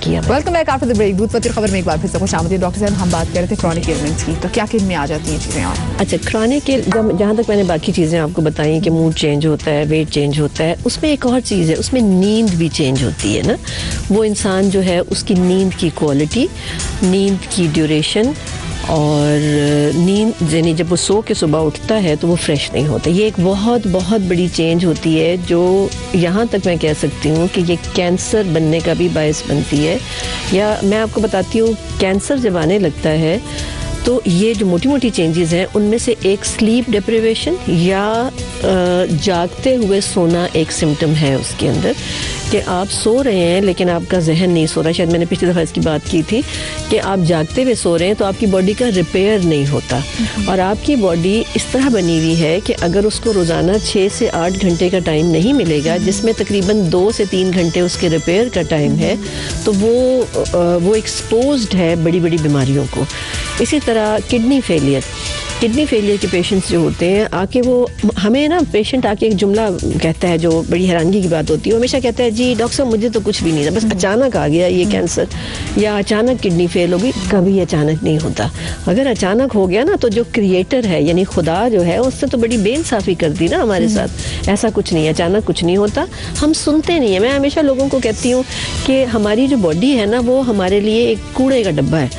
किया। Welcome back after the break. दूध पत्ती खबर में एक बार फिर से खुशामदीद। डॉक्टर साहब, हम बात कर रहे थे क्रॉनिक एलिमेंट्स की, तो क्या किन में आ जाती हैं चीज़ें? और अच्छा, क्रॉनिक जहाँ तक मैंने बाकी चीज़ें आपको बताई कि मूड चेंज होता है, वेट चेंज होता है, उसमें एक और चीज़ है, उसमें नींद भी चेंज होती है ना। वो इंसान जो है उसकी नींद की क्वालिटी, नींद की ड्यूरेशन और नींद यानी जब वो सो के सुबह उठता है तो वो फ्रेश नहीं होता। ये एक बहुत बहुत बड़ी चेंज होती है जो यहाँ तक मैं कह सकती हूँ कि ये कैंसर बनने का भी बायस बनती है। या मैं आपको बताती हूँ, कैंसर जब आने लगता है तो ये जो मोटी मोटी चेंजेस हैं उनमें से एक स्लीप डिप्रिवेशन या जागते हुए सोना एक सिम्टम है उसके अंदर, कि आप सो रहे हैं लेकिन आपका जहन नहीं सो रहा। शायद मैंने पिछली दफ़ा इसकी बात की थी कि आप जागते हुए सो रहे हैं तो आपकी बॉडी का रिपेयर नहीं होता, और आपकी बॉडी इस तरह बनी हुई है कि अगर उसको रोज़ाना 6 से 8 घंटे का टाइम नहीं मिलेगा, जिसमें तकरीबन 2 से 3 घंटे उसके रिपेयर का टाइम है, तो वो एक्सपोज्ड है बड़ी बड़ी बीमारियों को। इसी तरह किडनी फेलियर के पेशेंट्स जो होते हैं, आके वो हमें ना पेशेंट आके एक जुमला कहता है जो बड़ी हैरानगी की बात होती है। वो हमेशा कहता है, जी डॉक्टर साहब मुझे तो कुछ भी नहीं था, बस अचानक आ गया ये कैंसर, या अचानक किडनी फेल हो गई। कभी अचानक नहीं होता। अगर अचानक हो गया ना तो जो क्रिएटर है यानी खुदा जो है उससे तो बड़ी बेइंसाफी कर दी ना हमारे साथ। ऐसा कुछ नहीं है, अचानक कुछ नहीं होता। हम सुनते नहीं है। मैं हमेशा लोगों को कहती हूँ कि हमारी जो बॉडी है ना वो हमारे लिए एक कूड़े का डब्बा है।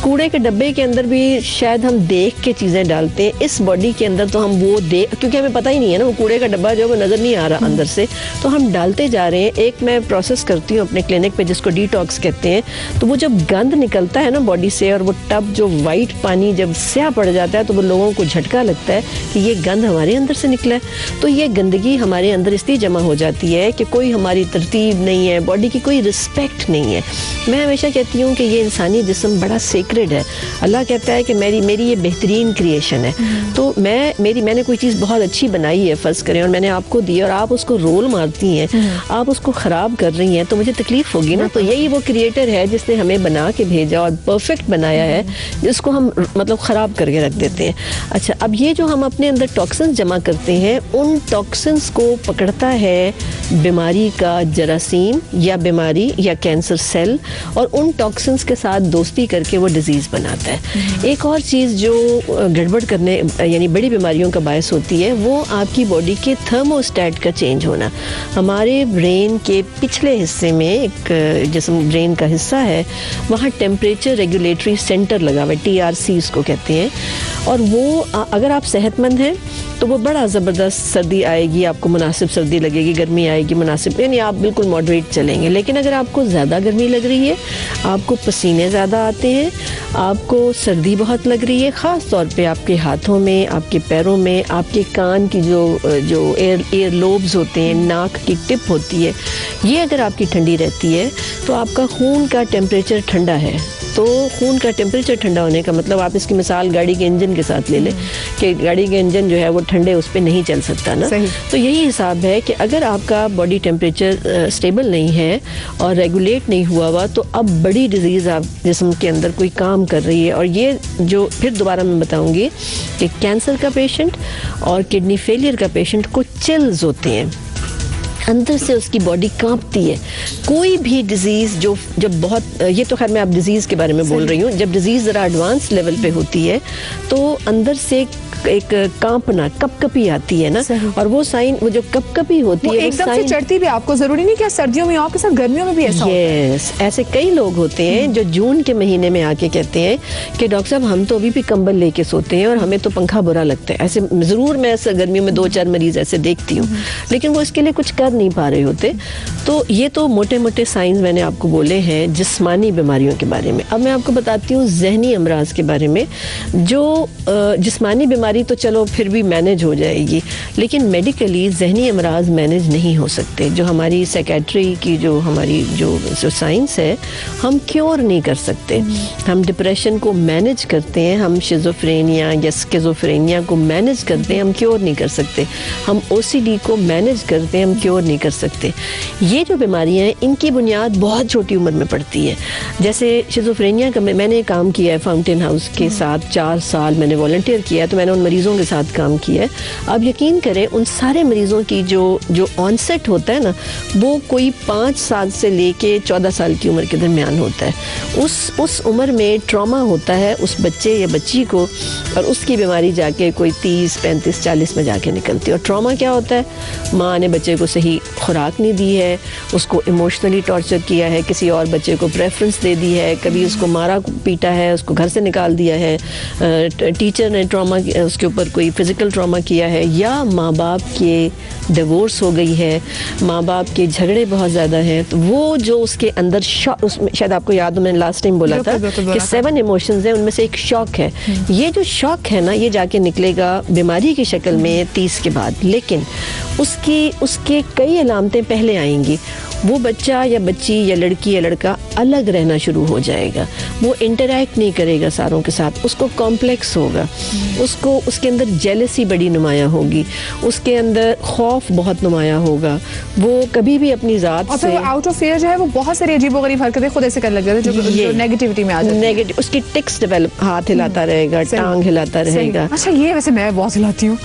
कूड़े के डब्बे के अंदर भी शायद हम देख के चीज़ें डालते हैं, इस बॉडी के अंदर तो हम वो क्योंकि हमें पता ही नहीं है ना, वो कूड़े का डब्बा जो है वो नज़र नहीं आ रहा अंदर से, तो हम डालते जा रहे हैं। एक मैं प्रोसेस करती हूँ अपने क्लिनिक पे जिसको डिटॉक्स कहते हैं। तो वो जब गंद निकलता है ना बॉडी से, और वो टब जो वाइट पानी जब स्याह पड़ जाता है, तो वो लोगों को झटका लगता है कि ये गंद हमारे अंदर से निकला है। तो ये गंदगी हमारे अंदर इसलिए जमा हो जाती है कि कोई हमारी तरतीब नहीं है, बॉडी की कोई रिस्पेक्ट नहीं है। मैं हमेशा कहती हूँ कि ये इंसानी जिस्म बड़ा सेक्रेड है। अल्लाह कहता है कि मेरी ये बेहतरीन क्रिएशन है। तो मैंने कोई चीज़ बहुत अच्छी बनाई है फ़र्ज़ करें, और मैंने आपको दी और आप उसको रोल मारती हैं, आप उसको ख़राब कर रही हैं, तो मुझे तकलीफ़ होगी ना। तो यही वो क्रिएटर है जिसने हमें बना के भेजा और परफेक्ट बनाया है, जिसको हम मतलब ख़राब करके रख देते हैं। अच्छा, अब ये जो हम अपने अंदर टॉक्सिन्स जमा करते हैं, उन टॉक्सिन्स को पकड़ता है बीमारी का जरासीम या बीमारी या कैंसर सेल, और उन टॉक्सिन्स के साथ दोस्ती करके वो डिजीज़ बनाता है। एक और चीज़ जो गड़बड़ करने यानी बड़ी बीमारियों का बायस होती है, वो आपकी बॉडी के थर्मोस्टेट का चेंज होना। हमारे ब्रेन के पिछले हिस्से में एक जिसम ब्रेन का हिस्सा है, वहाँ टेम्परेचर रेगुलेटरी सेंटर लगा हुआ है, TRC इसको कहते हैं। और वो अगर आप सेहतमंद हैं तो वो बड़ा ज़बरदस्त सर्दी आएगी, आपको मुनासिब सर्दी लगेगी, गर्मी आएगी मुनासिब, यानी आप बिल्कुल मॉडरेट चलेंगे। लेकिन अगर आपको ज़्यादा गर्मी लग रही है, आपको पसीने ज़्यादा आते हैं, आपको सर्दी बहुत लग रही है, ख़ास तौर पे आपके हाथों में, आपके पैरों में, आपके कान की जो एयर लोब्स होते हैं, नाक की टिप होती है, ये अगर आपकी ठंडी रहती है तो आपका खून का टेम्परेचर ठंडा है। तो खून का टेम्परेचर ठंडा होने का मतलब, आप इसकी मिसाल गाड़ी के इंजन के साथ ले लें कि गाड़ी के इंजन जो है वो ठंडे उस पर नहीं चल सकता ना। तो यही हिसाब है कि अगर आपका बॉडी टेम्परेचर स्टेबल नहीं है और रेगुलेट नहीं हुआ तो अब बड़ी डिजीज़ आप जिस्म के अंदर कोई काम कर रही है। और ये जो फिर दोबारा मैं बताऊंगी कि कैंसर का पेशेंट और किडनी फेलियर का पेशेंट को चिल्स होते हैं, अंदर से उसकी बॉडी कांपती है। कोई भी डिजीज़ जो जब बहुत, ये तो खैर मैं अब डिजीज़ के बारे में बोल रही हूँ, जब डिजीज़ ज़रा एडवांस लेवल पे होती है तो अंदर से एक कांपना, कपकपी आती है ना, और वो साइन, वो जो कपकपी होती है एकदम से चढ़ती भी, आपको जरूरी नहीं कि सर्दियों में आपके साथ गर्मियों में भी ऐसा होता है। ऐसे कई लोग होते हैं जो जून के महीने में आके कहते हैं कि डॉक्टर साहब हम तो अभी भी कंबल लेके सोते हैं और हमें तो पंखा बुरा लगता है। ऐसे ज़रूर मैं ऐसे गर्मियों में 2-4 मरीज ऐसे देखती हूँ, लेकिन वो इसके लिए कुछ कर नहीं पा रहे होते। तो ये तो मोटे मोटे साइंस मैंने आपको बोले हैं जिस्मानी बीमारियों के बारे में। अब मैं आपको बताती हूँ जहनी अमराज के बारे में। जो जिस्मानी बीमारी तो चलो फिर भी मैनेज हो जाएगी, लेकिन मेडिकली जहनी अमराज मैनेज नहीं हो सकते। जो हमारी साइकेट्री की जो साइंस है, हम क्योर नहीं कर सकते। हम डिप्रेशन को मैनेज करते हैं, हम शिज़ोफ्रेनिया या स्किज़ोफ्रेनिया को मैनेज करते हैं, हम क्योर नहीं कर सकते। हम OCD को मैनेज करते हैं, हम क्योर नहीं कर सकते। ये जो बीमारियां हैं इनकी बुनियाद बहुत छोटी उम्र में पड़ती है। जैसे शिज़ोफ्रेनिया का मैंने काम किया है फाउंटेन हाउस के साथ, 4 साल मैंने वॉलंटियर किया है, तो मैंने उन मरीज़ों के साथ काम किया है। आप यकीन करें उन सारे मरीज़ों की जो ऑनसेट होता है ना, वो कोई 5 साल से लेके 14 साल की उम्र के दरमियान होता है। उस उम्र में ट्रॉमा होता है उस बच्चे या बच्ची को, और उसकी बीमारी जाके कोई 30, 35, 40 में जाके निकलती है। और ट्रॉमा क्या होता है? माँ ने बच्चे को सही खुराक नहीं दी है, उसको इमोशनली टॉर्चर किया है, किसी और बच्चे को प्रेफरेंस दे दी है, कभी उसको मारा पीटा है, उसको घर से निकाल दिया है, टीचर ने ट्रॉमा उसके ऊपर कोई फिजिकल ट्रॉमा किया है, या माँ बाप के डिवोर्स हो गई है, माँ बाप के झगड़े बहुत ज़्यादा हैं। तो वो जो उसके अंदर शॉक, उसमें शायद आपको याद हो मैंने लास्ट टाइम बोला था कि 7 इमोशंस हैं, उनमें से एक शॉक है। ये जो शॉक है ना, ये जाके निकलेगा बीमारी की शक्ल में 30 के बाद, लेकिन उसके कई अलामतें पहले आएंगी। वो बच्चा या बच्ची या लड़की या लड़का अलग रहना शुरू हो जाएगा, वो इंटरैक्ट नहीं करेगा सारों के साथ, उसको कॉम्प्लेक्स होगा, उसको उसके अंदर जेलसी बड़ी नुमाया होगी, उसके अंदर खौफ बहुत नुमाया होगा, वो कभी भी अपनी ज़ात से आउट ऑफ फेयर जो है वो बहुत सारी अजीबोगरीब हरकतें खुद ऐसे करने लग जाते हैं जो नेगेटिविटी में आ जाती है। नेगेटिव उसकी टिक्स डेवलप, हाथ हिलाता रहेगा, टांग हिलाता रहेगा। अच्छा, ये वैसे मैं बहुत हिलाती हूँ,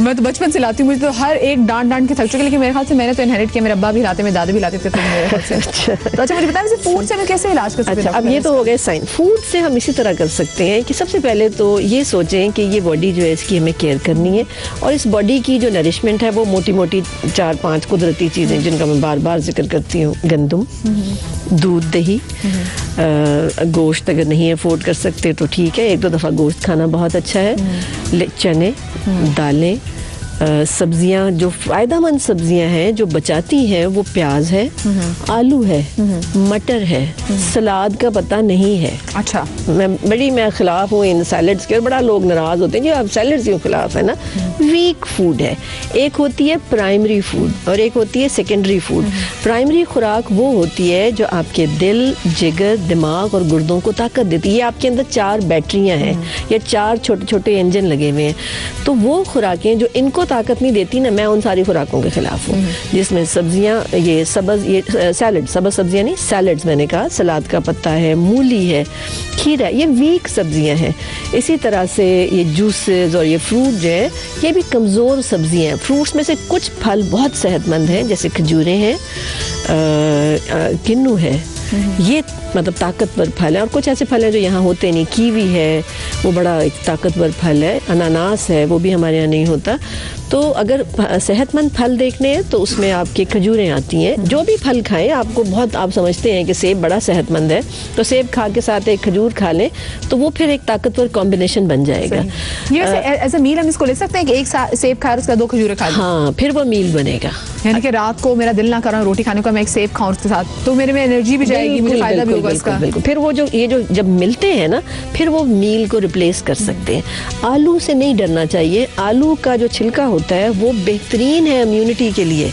मैं तो बचपन से हिलाती हूँ, मुझे तो हर एक डांट के थक चुकी, लेकिन मेरे ख्याल से मैंने तो इनहेरिट किया, मेरे अब्बा भी हिलाते, मेरे दादा भी हिलाते थे। अच्छा, मुझे बताएं फूड से हम कैसे इलाज कर सकते हैं? अब ये तो हो गए साइन। फूड से हम इसी तरह कर सकते हैं कि सबसे पहले तो ये सोचें कि ये बॉडी जो है इसकी हमें केयर करनी है, और इस बॉडी की जो नरिशमेंट है वो मोटी मोटी 4-5 कुदरती चीज़ें जिनका मैं बार बार जिक्र करती हूँ। गंदम, दूध, दही, गोश्त अगर नहीं अफोर्ड कर सकते तो ठीक है, 1-2 दफ़ा गोश्त खाना बहुत अच्छा है। चने, दालें, सब्जियां, जो फ़ायदेमंद सब्जियां हैं जो बचाती हैं, वो प्याज है, आलू है, मटर है, सलाद का पता नहीं है। अच्छा, मैं खिलाफ हूँ इन सैलड्स के, और बड़ा लोग नाराज़ होते हैं जी आप सैलड्स क्यों खिलाफ है ना। वीक फूड है, एक होती है प्राइमरी फूड और एक होती है सेकेंडरी फूड। प्राइमरी खुराक वो होती है जो आपके दिल, जिगर, दिमाग और गुर्दों को ताकत देती है। ये आपके अंदर 4 बैटरियाँ हैं या 4 छोटे छोटे इंजन लगे हुए हैं। तो वो खुराकें जो इनको ताकत नहीं देती ना, मैं उन सारी खुराकों के खिलाफ हूँ जिसमें सब्जियाँ, ये सैलड, सबज सब्जियाँ नहीं, सैलड्स मैंने कहा, सलाद का पत्ता है, मूली है, खीरा है, ये वीक सब्जियाँ हैं। इसी तरह से ये जूसेस और ये फ्रूट जो है ये भी कमज़ोर सब्जियाँ हैं। फ्रूट्स में से कुछ फल बहुत सेहतमंद हैं, जैसे खजूरें हैं, किन्नू है, ये मतलब ताकतवर फल है। और कुछ ऐसे फल हैं जो यहाँ होते नहीं, कीवी है वो बड़ा एक ताकतवर फल है, अनानास है वो भी हमारे यहाँ नहीं होता। तो अगर सेहतमंद फल देखने हैं तो उसमें आपके खजूरें आती हैं। जो भी फल खाएं, आपको बहुत, आप समझते हैं कि सेब बड़ा सेहतमंद है, तो सेब खा के साथ एक खजूर खा लें तो वो फिर एक ताकतवर कॉम्बिनेशन बन जाएगा। ये एज अ मील हम इसको ले सकते हैं कि एक सेब खा उसका 2 खजूरें खा लें? हाँ, फिर वो मील बनेगा। यानी कि रात को मेरा दिल ना कर रहा रोटी खाने का, मैं एक सेब खाऊं उसके साथ, तो मेरे में एनर्जी भी जाएगी, मुझे फायदा भी होगा इसका। बिल्कुल। फिर वो ये जो जब मिलते हैं ना, फिर वो मील को रिप्लेस कर सकते हैं। आलू से नहीं डरना चाहिए। आलू का जो छिलका होता है वो बेहतरीन है इम्यूनिटी के लिए।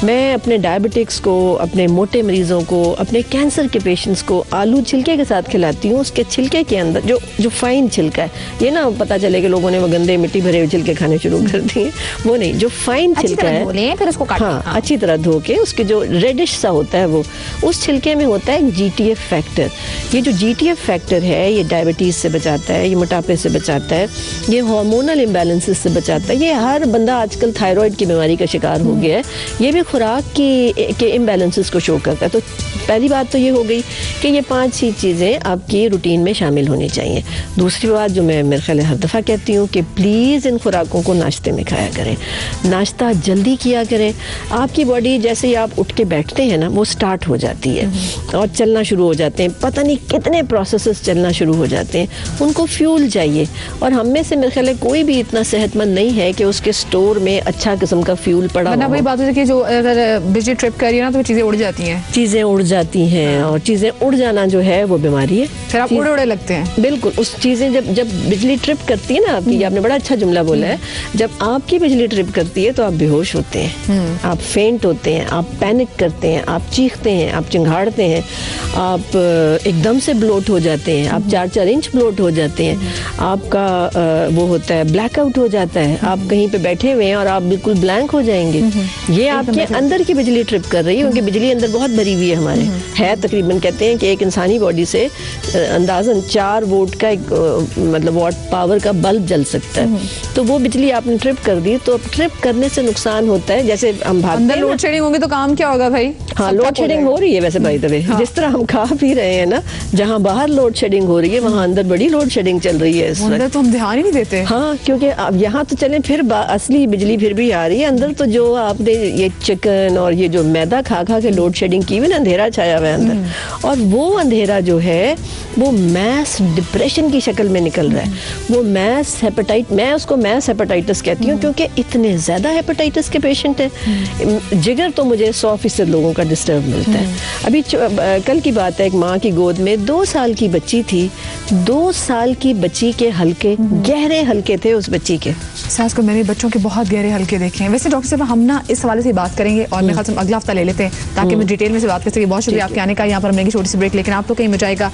मैं अपने डायबिटिक्स को, अपने मोटे मरीजों को, अपने कैंसर के पेशेंट्स को आलू छिलके के साथ खिलाती हूँ। उसके छिलके के अंदर जो फाइन छिलका है, ये ना पता चले कि लोगों ने वो गंदे मिट्टी भरे हुए छिलके खाने शुरू कर दिए, वो नहीं, जो फाइन छिलका है, फिर उसको हाँ, अच्छी तरह धो के उसके जो रेडिश सा होता है वो, उस छिलके में होता है GTF फैक्टर। ये जो GTF फैक्टर है ये डायबिटीज़ से बचाता है, ये मोटापे से बचाता है, ये हार्मोनल इम्बैलेंसेस से बचाता है। ये हर बंदा आजकल थायराइड की बीमारी का शिकार हो गया है, ये भी खुराक के इम्बैलेंसेस को शो करता है। तो पहली बात तो ये हो गई कि ये 5 ही चीज़ें आपकी रूटीन में शामिल होनी चाहिए। दूसरी बात जो मैं मेरे ख्याल हर दफ़ा कहती हूँ कि प्लीज़ इन खुराकों को नाश्ते में खाया करें, नाश्ता जल्दी किया करें। आपकी बॉडी जैसे ही आप उठ के बैठते हैं ना, वो स्टार्ट हो जाती है और चलना शुरू हो जाते हैं, पता नहीं कितने प्रोसेसेस चलना शुरू हो जाते हैं, उनको फ्यूल चाहिए। और हम में से मेरे ख्याल कोई भी इतना सेहतमंद नहीं है कि उसके स्टोर में अच्छा किस्म का फ्यूल पड़ा हो। वही बात है कि जो अगर बिजली ट्रिप कर रही है ना तो चीज़ें उड़ जाती हैं, चीज़ें उड़ जाती हैं, और चीज़ें उड़ जाना जो है वो बीमारी है। फिर आप उड़े लगते हैं। बिल्कुल, उस चीज़ें जब बिजली ट्रिप करती है ना आपकी, आपने बड़ा अच्छा जुमला बोला है, जब आपकी बिजली ट्रिप करती है तो आप बेहोश होते हैं, आप फेंट होते हैं, आप पैनिक करते हैं, आप चीखते हैं, आप चिंगाड़ते हैं, आप एकदम से ब्लोट हो जाते हैं, आप 4-4 इंच ब्लोट हो जाते हैं, आपका वो होता है ब्लैकआउट हो जाता है, आप कहीं पे बैठे हुए हैं और आप बिल्कुल ब्लैंक हो जाएंगे। ये आपके अंदर की बिजली ट्रिप कर रही है, क्योंकि बिजली अंदर बहुत भरी हुई है हमारे, है तकरीबन, कहते हैं कि एक इंसानी बॉडी से अंदाजन 4 वोल्ट का एक मतलब वॉट पावर का बल्ब जल सकता है। तो वो बिजली आपने ट्रिप कर दी, तो ट्रिप करने से नुकसान होता है। जैसे हम भागते अंदर हैं लोड शेडिंग होगी तो काम क्या होगा भाई? हाँ, लोड शेडिंग हो रही है वैसे बाय द वे, जिस तरह हम खा पी रहे हैं ना, जहाँ बाहर लोड शेडिंग हो रही है वहाँ अंदर बड़ी लोड शेडिंग चल रही है इस वक्त। अंदर तो हम ध्यान ही नहीं देते। हाँ, क्योंकि अब यहाँ तो चलें, फिर असली बिजली फिर भी आ रही है, अंदर तो जो आपने ये चिकन और ये जो मैदा खा खा के लोड शेडिंग की हुई ना, अंधेरा छाया हुआ है अंदर, और वो अंधेरा जो है वो मैस डिप्रेशन की शक्ल में निकल रहा है। वो मैस हेपेटाइट, मैं उसको मैस हेपेटाइटिस कहती हूँ, क्योंकि इतने ज़्यादा हेपेटाइटिस के पेशेंट हैं। जिगर तो मुझे 100% लोगों का डिस्टर्ब मिलता है। अभी कल की बात है, एक माँ की गोद में 2 साल की बच्ची थी। 2 साल की बच्ची के हल्के, गहरे हल्के थे उस बच्ची के। सास को मैंने बच्चों के बहुत गहरे हल्के देखे हैं। वैसे डॉक्टर साहब हम ना इस हवाले से बात करेंगे, और मेरे ख्याल से हम अगला हफ्ता ले लेते हैं ताकि मैं डिटेल में से बात कर सके। बहुत शुक्रिया आपके आने का। यहाँ पर हम लेंगे छोटी सी ब्रेक, लेकिन आप तो कहीं मचाएगा।